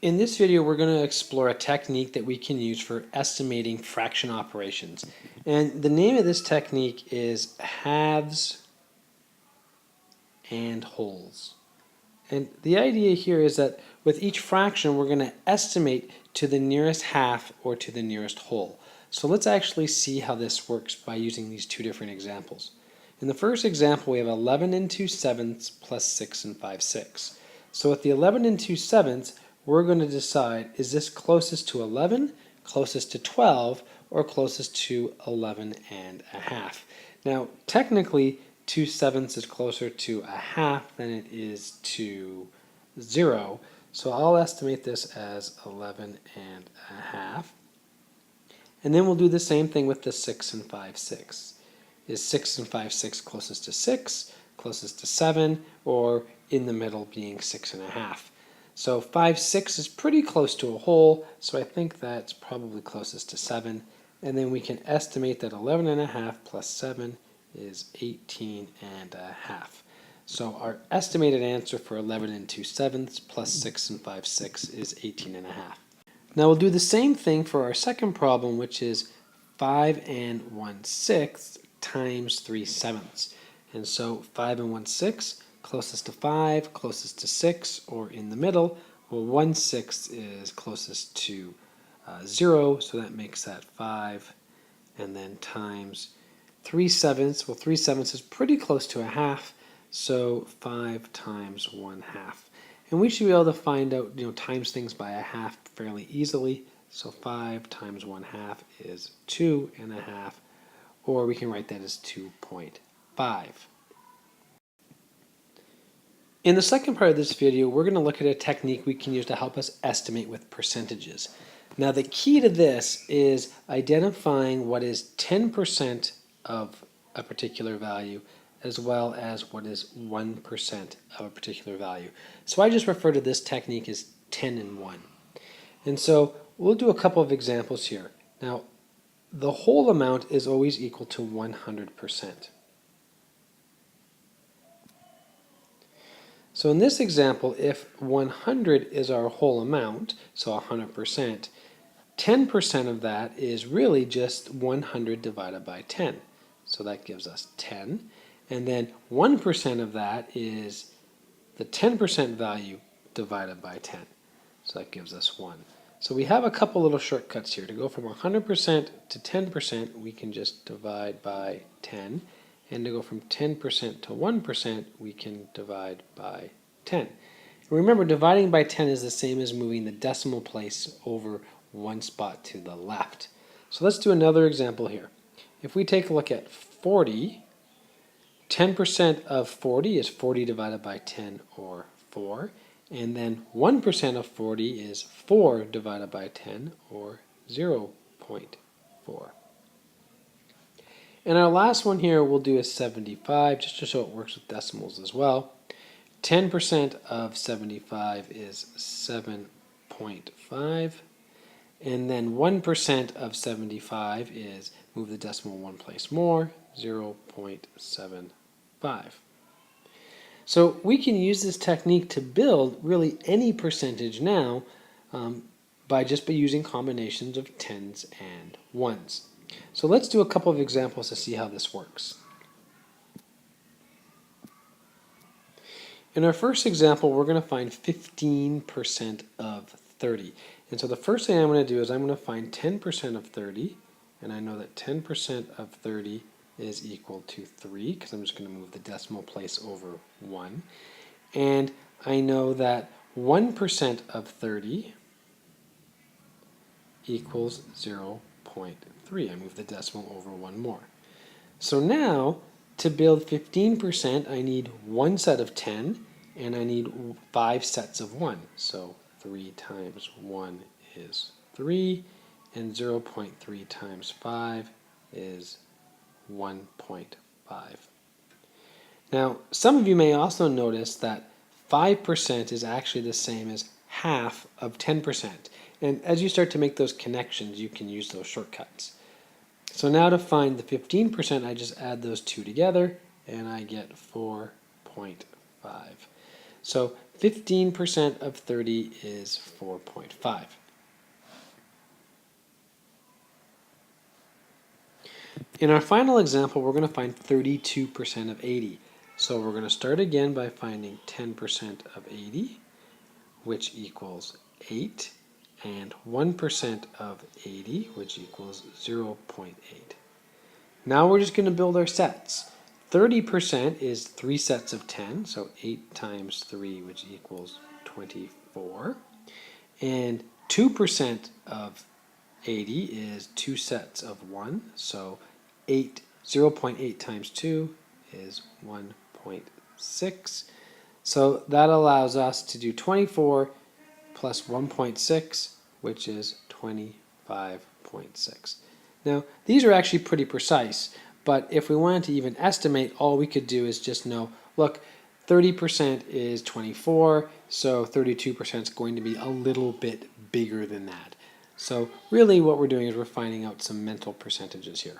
In this video, we're going to explore a technique that we can use for estimating fraction operations. And the name of this technique is halves and wholes. And the idea here is that with each fraction, we're going to estimate to the nearest half or to the nearest whole. So let's actually see how this works by using these two different examples. In the first example, we have 11 and 2/7 plus 6 and 5/6. So with the 11 and 2/7, we're going to decide, is this closest to 11, closest to 12, or closest to 11 and a half? Now, technically, 2/7 is closer to a half than it is to 0. So I'll estimate this as 11 and a half. And then we'll do the same thing with the 6 and 5/6. Is 6 and 5/6 closest to 6, closest to 7, or in the middle being 6 and a half? So 5/6 is pretty close to a whole, so I think that's probably closest to 7. And then we can estimate that 11 and a half plus 7 is 18 and a half. So our estimated answer for 11 and 2/7 plus 6 and 5/6 is 18 and a half. Now we'll do the same thing for our second problem, which is 5 and 1/6 times 3/7. And so 5 and 1/6, closest to 5, closest to 6, or in the middle. Well, 1/6 is closest to 0, so that makes that 5, and then times 3/7. Well, 3/7 is pretty close to a half, so 5 times 1/2. And we should be able to find out, times things by a half fairly easily. So 5 times 1/2 is 2.5, or we can write that as 2.5. In the second part of this video, we're going to look at a technique we can use to help us estimate with percentages. Now, the key to this is identifying what is 10% of a particular value as well as what is 1% of a particular value. So I just refer to this technique as 10 and 1. And so we'll do a couple of examples here. Now, the whole amount is always equal to 100%. So in this example, if 100 is our whole amount, so 100%, 10% of that is really just 100 divided by 10. So that gives us 10. And then 1% of that is the 10% value divided by 10. So that gives us 1. So we have a couple little shortcuts here. To go from 100% to 10%, we can just divide by 10. And to go from 10% to 1%, we can divide by 10. And remember, dividing by 10 is the same as moving the decimal place over one spot to the left. So let's do another example here. If we take a look at 40, 10% of 40 is 40 divided by 10, or 4. And then 1% of 40 is 4 divided by 10, or 0.4. And our last one here we'll do is 75, just to show it works with decimals as well. 10% of 75 is 7.5. And then 1% of 75 is, move the decimal one place more, 0.75. So we can use this technique to build really any percentage now by using combinations of tens and ones. So let's do a couple of examples to see how this works. In our first example, we're going to find 15% of 30. And so the first thing I'm going to do is I'm going to find 10% of 30, and I know that 10% of 30 is equal to 3, because I'm just going to move the decimal place over 1. And I know that 1% of 30 equals 0.3. I move the decimal over 1 more. So now, to build 15%, I need one set of 10, and I need 5 sets of 1. So 3 times 1 is 3, and 0.3 times 5 is 1.5. Now, some of you may also notice that 5% is actually the same as half of 10%. And as you start to make those connections, you can use those shortcuts. So now to find the 15%, I just add those two together, and I get 4.5. So 15% of 30 is 4.5. In our final example, we're going to find 32% of 80. So we're going to start again by finding 10% of 80, which equals 8, and 1% of 80, which equals 0.8. Now we're just going to build our sets. 30% is 3 sets of 10, so 8 times 3, which equals 24. And 2% of 80 is 2 sets of 1, so 0.8 times 2 is 1.6. So that allows us to do 24 plus 1.6, which is 25.6. Now, these are actually pretty precise, but if we wanted to even estimate, all we could do is just know, look, 30% is 24, so 32% is going to be a little bit bigger than that. So really what we're doing is we're finding out some mental percentages here.